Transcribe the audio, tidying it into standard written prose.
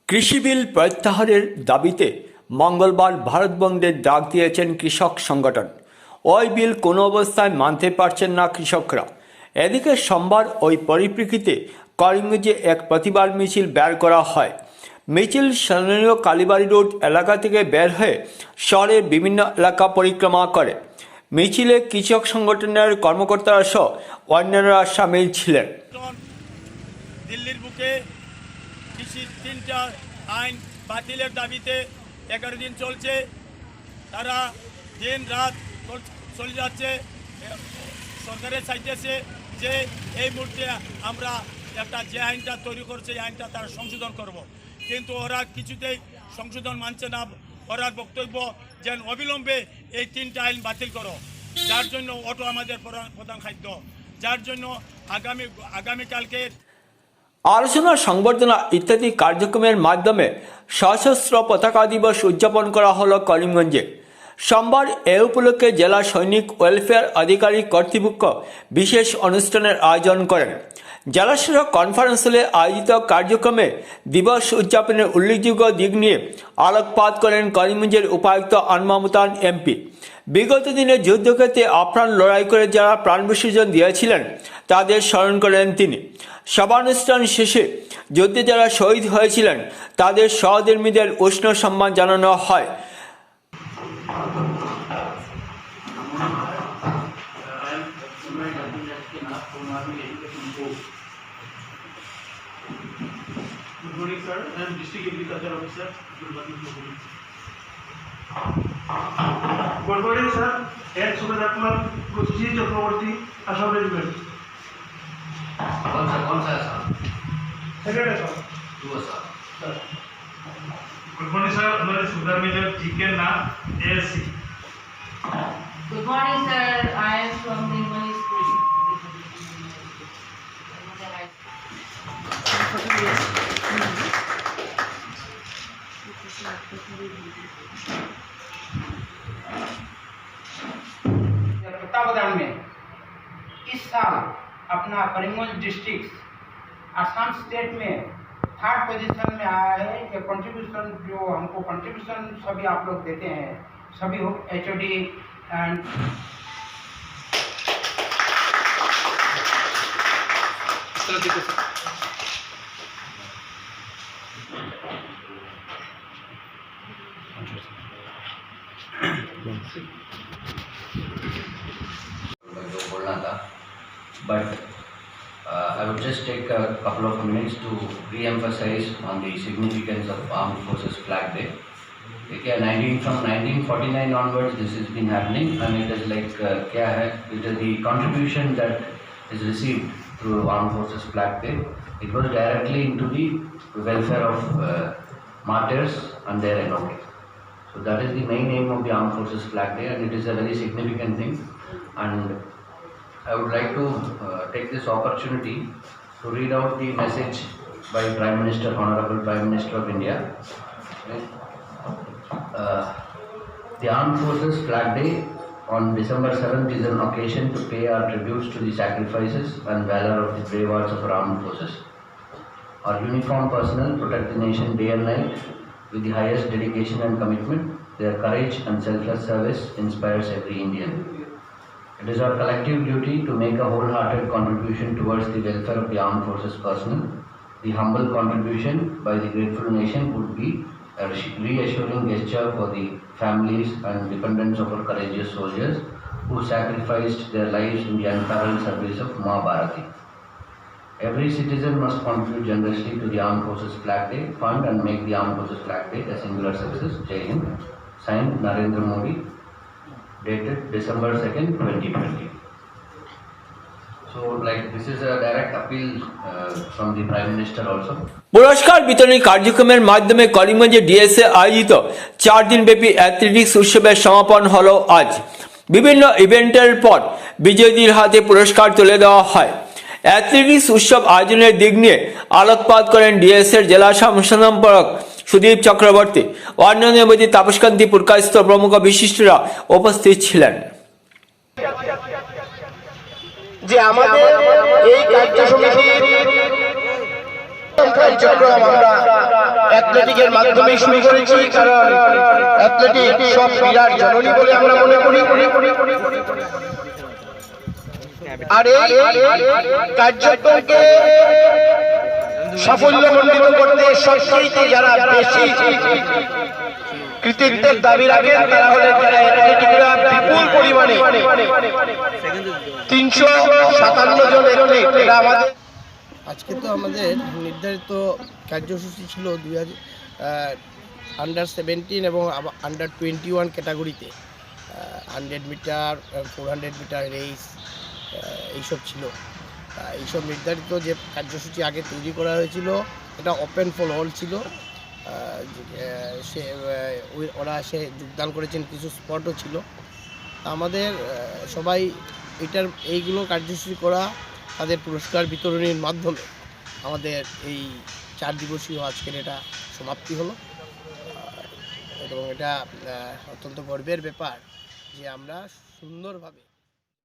কৃষি বিল প্রত্যাহারের দাবিতে মঙ্গলবার ভারত বন্ধের ডাক দিয়েছেন কৃষক সংগঠন। ওই বিল কোনো অবস্থায় মানতে পারছেন না কৃষকরা। এদিকে সোমবার ওই পরিপ্রেক্ষিতে করিমগঞ্জে এক প্রতিবাদ মিছিল বের করা হয়। মিছিল স্থানীয় কালীবাড়ি রোড এলাকা থেকে বের হয়ে শহরের বিভিন্ন এলাকা পরিক্রমা করে। মিছিলে কৃষক সংগঠনের কর্মকর্তারা সহ অন্যান্যরা সামিল ছিলেন। দিল্লির বুকে কৃষির 3টা আইন বাতিলের দাবিতে 11 দিন চলছে। তারা দিন রাত চলে যাচ্ছে। সরকারের চাইতেছে যে এই মুহূর্তে আমরা একটা যে আইনটা তৈরি করছে এই আইনটা তারা সংশোধন করব, কিন্তু ওরা কিছুতেই সংশোধন মানছে না। ওরা বক্তব্য যে অবিলম্বে এই 3টা আইন বাতিল করো, যার জন্য অটো আমাদের প্রধান খাদ্য, যার জন্য আগামীকালকে আলোচনা, সংবর্ধনা ইত্যাদি কার্যক্রমের মাধ্যমে সশস্ত্র পতাকা দিবস উদযাপন করা হলো করিমগঞ্জে। সোমবার এ উপলক্ষে জেলা সৈনিক ওয়েলফেয়ার আধিকারিক কর্তৃপক্ষ বিশেষ অনুষ্ঠানের আয়োজন করেন। জেলা শাসক কনফারেন্স হলে আয়োজিত কার্যক্রমে দিবস উদযাপনের উল্লেখযোগ্য দিক নিয়ে আলোকপাত করেন করিমগঞ্জের উপায়ুক্ত আনমামুতান এমপি। বিগত দিনে যুদ্ধক্ষেত্রে আপ্রাণ লড়াই করে যারা প্রাণ বিসর্জন দিয়েছিলেন তাদের স্মরণ করেন তিনি। সভানুষ্ঠান শেষে যুদ্ধে যারা শহীদ হয়েছিলেন তাদের সহধর্মীদের উষ্ণ সম্মান জানানো হয়। Good morning, sir. I am District Agriculture Officer, Good morning, sir. And Sumit Akmal, Kuchi Chakraborty, Assam Regiment. कौन सा है सर? Second है, sir. दो सर. Good morning, sir. हमारे सुधार मिलर चिकन ना ASC. Good morning, sir. I am from the Mani School. तत्वावधान में इस साल अपना करीमगंज डिस्ट्रिक्ट आसाम स्टेट में 3rd पोजीशन में आया है। ये कंट्रीब्यूशन जो हमको कंट्रीब्यूशन सभी आप लोग देते हैं, सभी HOD एंड जो बोलना था, but I would just take a couple of minutes to re-emphasize on the significance of Armed Forces Flag Day. देखिए 1949 onwards this has been happening, and it is like क्या है, it is the contribution that is received through Armed Forces Flag Day. It goes directly into the welfare of martyrs and their NOK. So that is the main aim of the Armed Forces Flag Day, and it is a very significant thing. And I would like to take this opportunity to read out the message by Prime Minister, Honorable Prime Minister of India. The Armed Forces Flag Day on December 7th is an occasion to pay our tributes to the sacrifices and valor of the brave hearts of our armed forces. Our uniformed personnel protect the nation day and night with the highest dedication and commitment. Their courage and selfless service inspires every Indian. It is our collective duty to make a wholehearted contribution towards the welfare of the armed forces personnel. The humble contribution by the grateful nation would be a reassuring gesture for the families and dependents of our courageous soldiers who sacrificed their lives in the unparalleled service of Ma Bharati. Every citizen must contribute generously to the Armed Forces Flag Day Fund and make the Armed Forces Flag Day a singular success. Jai Hind. Signed, Narendra Modi. Dated December 2nd, 2020. So, like, this is a direct appeal from the Prime Minister also. পুরস্কার বিতরণী কার্যক্রমের মাধ্যমে করিমগঞ্জে DSA আয়োজিত 4 দিনব্যাপী athletics উৎসবের সমাপন হলো আজ। বিভিন্ন ইভেন্টের পর বিজয়ীদের হাতে পুরস্কার তুলে দেওয়া হয়। অ্যাথলেটিক্স উৎসব আয়োজনের দিক নিয়ে আলোকপাত করেন ডিএসএর জেলা সম্পাদক সুদীপ চক্রবর্তী। অন্যান্য মধ্যে তাপসকান্তি পুরকায়স্থ প্রমুখ বিশিষ্টরা উপস্থিত ছিলেন। যে আমাদের এই কার্য সমিতির কার্যক্রম আমরা অ্যাথলেটিকের মাধ্যমে শুরু করেছি, কারণ অ্যাথলেটিক সব ক্রীড়ার জননী বলে আমরা মনে করি। আর এই কার্যক্রমকে সাফল্যমণ্ডিত করতে সবচেয়ে যারা বেশি কৃতিত্বের দাবি রাখেন তারা হলেন যারা অ্যাথলেটিকরা বিপুল পরিমাণে 357 জন অ্যাথলেট। এরা আমাদের আজকে তো আমাদের নির্ধারিত কার্যসূচি ছিল আন্ডার 17 এবং আন্ডার 21 ক্যাটাগরিতে 100 মিটার 400 মিটার রেস এইসব ছিল। এইসব নির্ধারিত যে কার্যসূচি আগে তৈরি করা হয়েছিল এটা ওপেন ফর অল ছিল। ওরা যোগদান করেছেন, কিছু স্পটও ছিল। আমাদের সবাই এইগুলো কার্যসূচি করা, তাদের পুরস্কার বিতরণের মাধ্যমে আমাদের এই 4 দিবসীয় আজকের এটা সমাপ্তি হলো। এবং এটা অত্যন্ত গর্বের ব্যাপার যে আমরা সুন্দরভাবে